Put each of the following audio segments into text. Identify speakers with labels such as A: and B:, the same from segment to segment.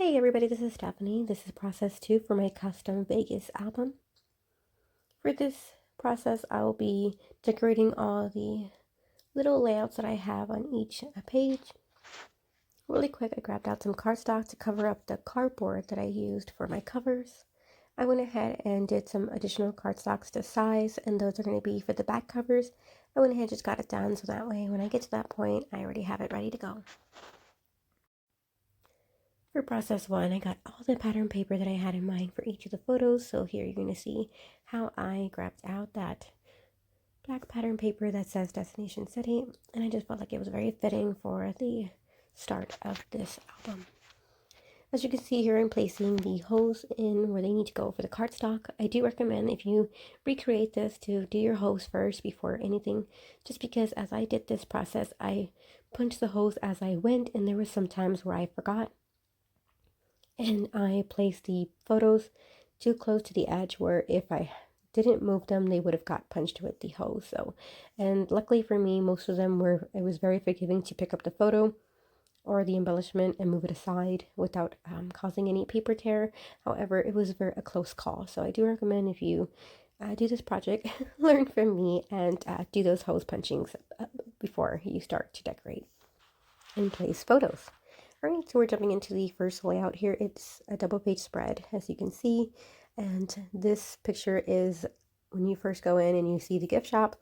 A: Hey everybody, this is Stephanie. This is process 2 for my custom Vegas album. For this process, I'll be decorating all the little layouts that I have on each page. Really quick, I grabbed out some cardstock to cover up the cardboard that I used for my covers. I went ahead and did some additional cardstocks to size, and those are going to be for the back covers. I went ahead and just got it done, so that way when I get to that point, I already have it ready to go. For process 1, I got all the pattern paper that I had in mind for each of the photos. So here you're going to see how I grabbed out that black pattern paper that says Destination City. And I just felt like it was very fitting for the start of this album. As you can see here, I'm placing the holes in where they need to go for the cardstock. I do recommend if you recreate this to do your hose first before anything, just because as I did this process, I punched the holes as I went, and there were some times where I forgot. And I placed the photos too close to the edge where if I didn't move them, they would have got punched with the hose. So, and luckily for me, most of them were, it was very forgiving to pick up the photo or the embellishment and move it aside without causing any paper tear. However, it was a close call. So I do recommend if you do this project, learn from me and do those hose punchings before you start to decorate and place photos. Alright, so we're jumping into the first layout here. It's a double page spread, as you can see. And this picture is when you first go in and you see the gift shop.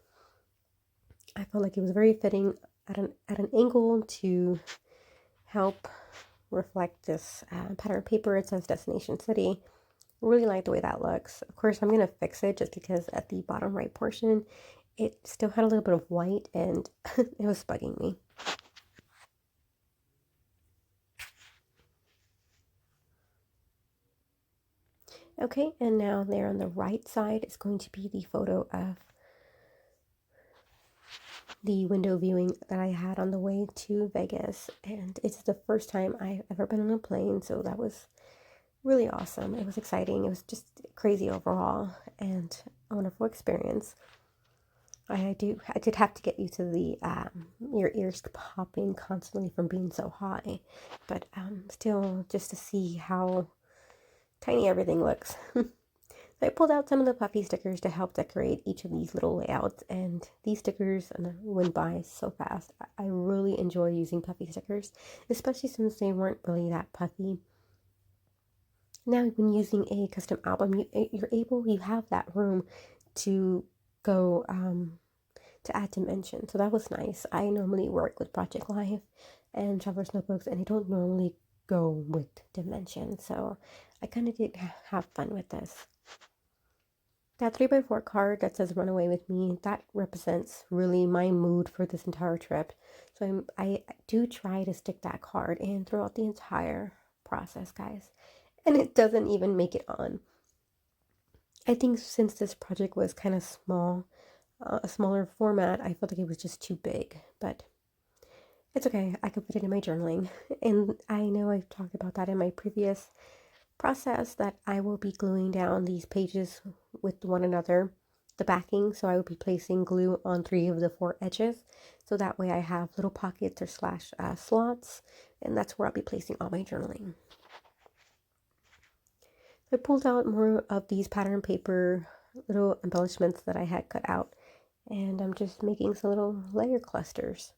A: I felt like it was very fitting at an angle to help reflect this pattern paper. It says Destination City. Really like the way that looks. Of course, I'm going to fix it just because at the bottom right portion, it still had a little bit of white and it was bugging me. Okay, and now there on the right side is going to be the photo of the window viewing that I had on the way to Vegas. And it's the first time I've ever been on a plane, so that was really awesome. It was exciting. It was just crazy overall and a wonderful experience. I did have to get used to the your ears popping constantly from being so high, but still just to see how tiny everything looks. So I pulled out some of the puffy stickers to help decorate each of these little layouts, and these stickers went by so fast. I really enjoy using puffy stickers, especially since they weren't really that puffy. Now, when using a custom album, you have that room to go to add dimension. So that was nice. I normally work with Project Life and Traveler's Notebooks, and I don't normally go with dimension. So I kind of did have fun with this. That 3x4 card that says run away with me, that represents really my mood for this entire trip. So I do try to stick that card in throughout the entire process, guys. And it doesn't even make it on. I think since this project was kind of small, a smaller format, I felt like it was just too big. But it's okay. I could put it in my journaling. And I know I've talked about that in my previous process that I will be gluing down these pages with one another, the backing. So I will be placing glue on 3 of the 4 edges. So that way I have little pockets or slash slots. And that's where I'll be placing all my journaling. I pulled out more of these pattern paper little embellishments that I had cut out. And I'm just making some little layer clusters.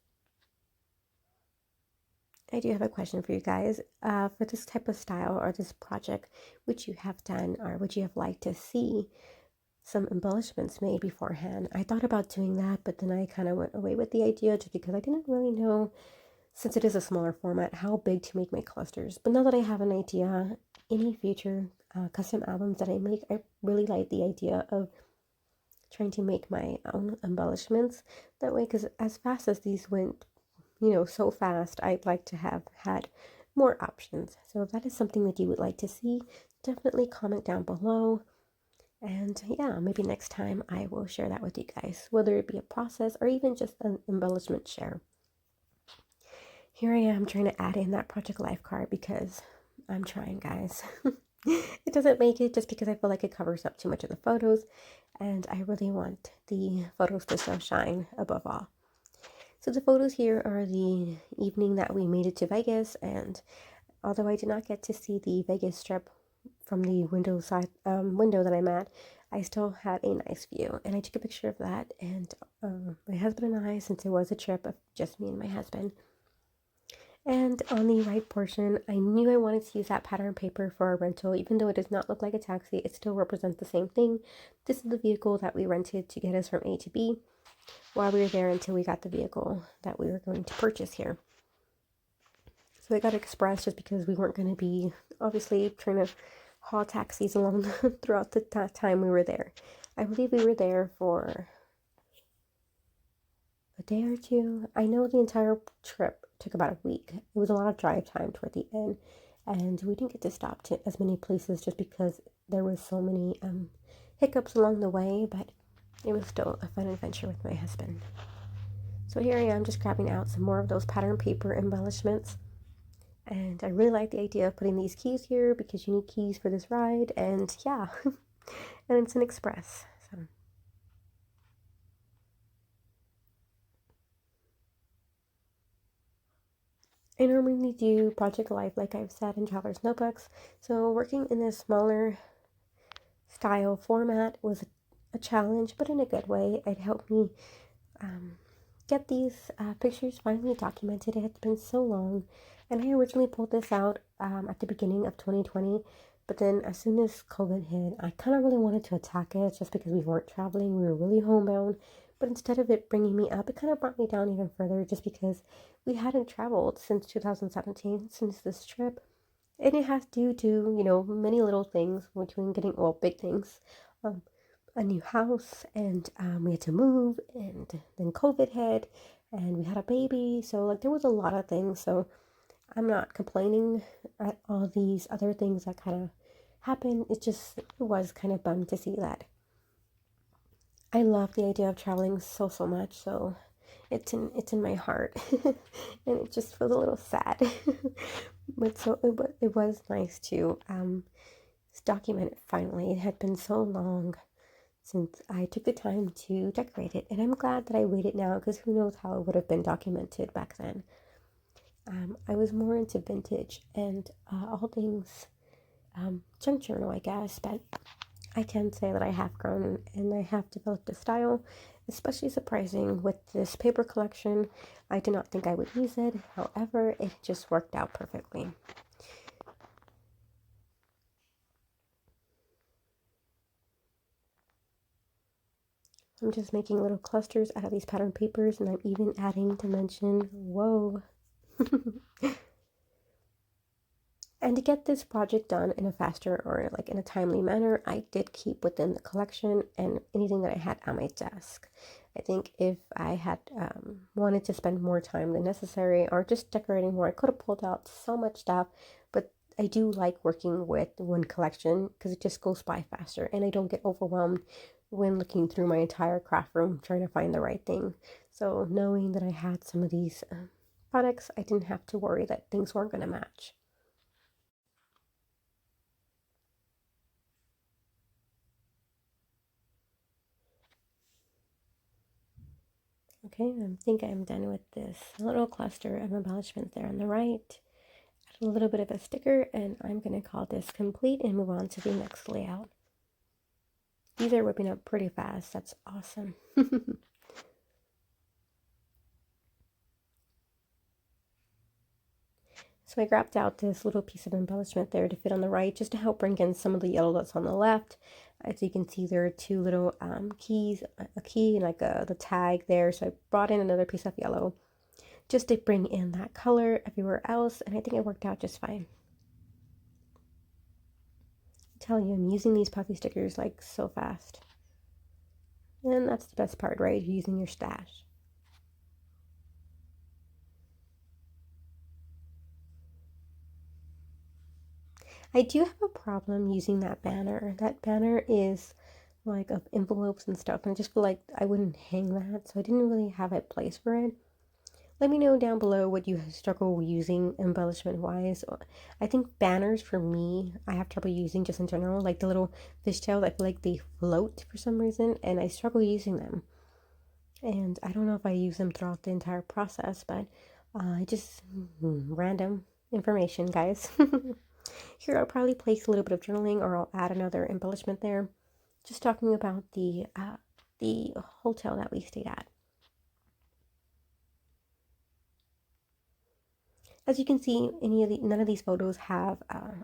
A: I do have a question for you guys. For this type of style or this project, would you have done or would you have liked to see some embellishments made beforehand? I thought about doing that, but then I kind of went away with the idea just because I didn't really know, since it is a smaller format, how big to make my clusters. But now that I have an idea, any future custom albums that I make, I really like the idea of trying to make my own embellishments. That way, because as fast as these went, so fast, I'd like to have had more options. So if that is something that you would like to see, definitely comment down below. And yeah, maybe next time I will share that with you guys, whether it be a process or even just an embellishment share. Here I am trying to add in that Project Life card because I'm trying, guys. It doesn't make it just because I feel like it covers up too much of the photos, and I really want the photos to still shine above all. So the photos here are the evening that we made it to Vegas, and Although I did not get to see the Vegas Strip from the window that I'm at, I still had a nice view, and I took a picture of that. And my husband and I, since it was a trip of just me and my husband, and on the right portion, I knew I wanted to use that pattern paper for our rental. Even though it does not look like a taxi, it still represents the same thing. This is the vehicle that we rented to get us from A to B while we were there until we got the vehicle that we were going to purchase here. So I got Express just because we weren't going to be obviously trying to haul taxis along throughout the time we were there. I believe we were there for a day or two. I know the entire trip took about a week. It was a lot of drive time toward the end, and we didn't get to stop to as many places just because there was so many hiccups along the way, but it was still a fun adventure with my husband. So here I am just grabbing out some more of those pattern paper embellishments. And I really like the idea of putting these keys here because you need keys for this ride. And yeah, and it's an Express. So I normally do Project Life, like I've said, in Traveler's Notebooks. So working in this smaller style format was a challenge, but in a good way. It helped me get these pictures finally documented. It had been so long, and I originally pulled this out at the beginning of 2020, but then as soon as COVID hit, I kind of really wanted to attack it just because we weren't traveling. We were really homebound, but instead of it bringing me up, it kind of brought me down even further just because we hadn't traveled since 2017, since this trip. And it has due to, many little things between getting, well, big things, um, a new house, and we had to move, and then COVID hit, and we had a baby. So, like, there was a lot of things. So, I'm not complaining at all these other things that kind of happened. It was kind of bummed to see that. I love the idea of traveling so, so much. So, it's in my heart, and it just feels a little sad. But it was nice to document it finally. It had been so long since I took the time to decorate it, and I'm glad that I waited now because who knows how it would have been documented back then. I was more into vintage and all things junk journal, I guess, but I can say that I have grown and I have developed a style, especially surprising with this paper collection. I did not think I would use it, however, it just worked out perfectly. I'm just making little clusters out of these pattern papers, and I'm even adding dimension. Whoa. And to get this project done in a faster or like in a timely manner, I did keep within the collection and anything that I had on my desk. I think if I had wanted to spend more time than necessary or just decorating more, I could have pulled out so much stuff. But I do like working with one collection because it just goes by faster and I don't get overwhelmed when looking through my entire craft room trying to find the right thing. So knowing that I had some of these products, I didn't have to worry that things weren't going to match. Okay, I think I'm done with this little cluster of embellishments there on the right. Add a little bit of a sticker, and I'm going to call this complete and move on to the next layout. These are whipping up pretty fast. That's awesome. So I grabbed out this little piece of embellishment there to fit on the right just to help bring in some of the yellow that's on the left. As you can see, there are two little keys, a key and like the tag there. So I brought in another piece of yellow just to bring in that color everywhere else, and I think it worked out just fine. I tell you, I'm using these puffy stickers like so fast. And that's the best part, right? Using your stash. I do have a problem using that banner. That banner is like of envelopes and stuff, and I just feel like I wouldn't hang that, so I didn't really have a place for it. Let me know down below what you struggle using embellishment wise. I think banners for me, I have trouble using just in general, like the little fishtails. I feel like they float for some reason, and I struggle using them. And I don't know if I use them throughout the entire process, but I just random. information, guys. Here I'll probably place a little bit of journaling, or I'll add another embellishment there. Just talking about the hotel that we stayed at. As you can see, none of these photos have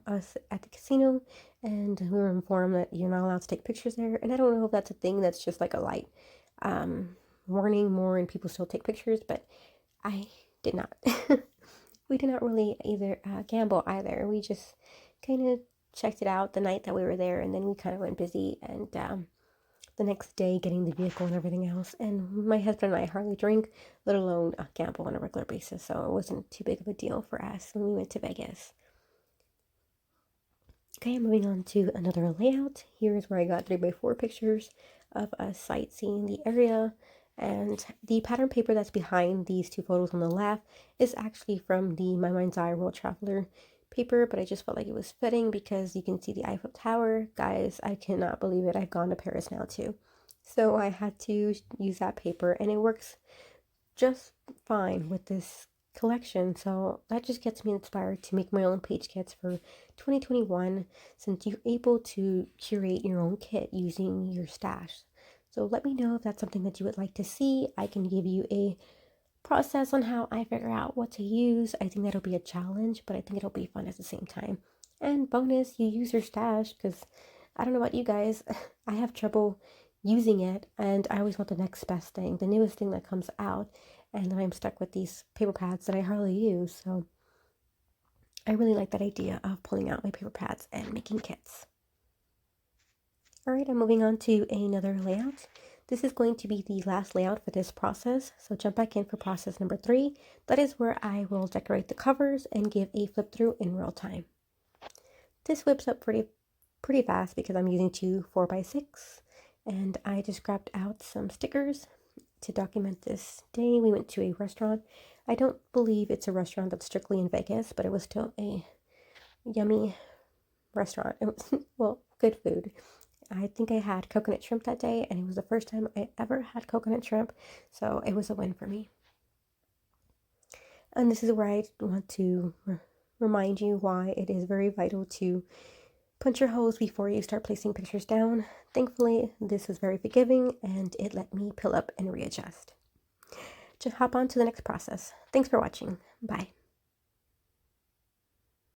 A: us at the casino, and we were informed that you're not allowed to take pictures there. And I don't know if that's a thing that's just like a light warning more, and people still take pictures, but I did not. We did not really either gamble either. We just kind of checked it out the night that we were there, and then we kind of went busy, and the next day getting the vehicle and everything else. And my husband and I hardly drink, let alone gamble on a regular basis, so it wasn't too big of a deal for us when we went to Vegas. Okay, moving on to another layout. Here's where I got 3x4 pictures of us sightseeing the area. And the pattern paper that's behind these two photos on the left is actually from the My Mind's Eye World Traveler paper, but I just felt like it was fitting because you can see the Eiffel Tower. Guys, I cannot believe it. I've gone to Paris now too. So I had to use that paper, and it works just fine with this collection. So that just gets me inspired to make my own page kits for 2021, since you're able to curate your own kit using your stash. So let me know if that's something that you would like to see. I can give you a process on how I figure out what to use. I think that'll be a challenge, but I think it'll be fun at the same time. And bonus, you use your stash, because I don't know about you guys, I have trouble using it, and I always want the next best thing, the newest thing that comes out, and then I'm stuck with these paper pads that I hardly use. So I really like that idea of pulling out my paper pads and making kits. All right, I'm moving on to another layout. This is going to be the last layout for this process, so jump back in for process number 3. That is where I will decorate the covers and give a flip through in real time. This whips up pretty fast because I'm using two 4x6, and I just grabbed out some stickers to document this day. We went to a restaurant. I don't believe it's a restaurant that's strictly in Vegas, but it was still a yummy restaurant. It was, well, good food. I think I had coconut shrimp that day, and it was the first time I ever had coconut shrimp, so it was a win for me. And this is where I want to remind you why it is very vital to punch your holes before you start placing pictures down. Thankfully, this was very forgiving, and it let me pill up and readjust. To hop on to the next process. Thanks for watching. Bye.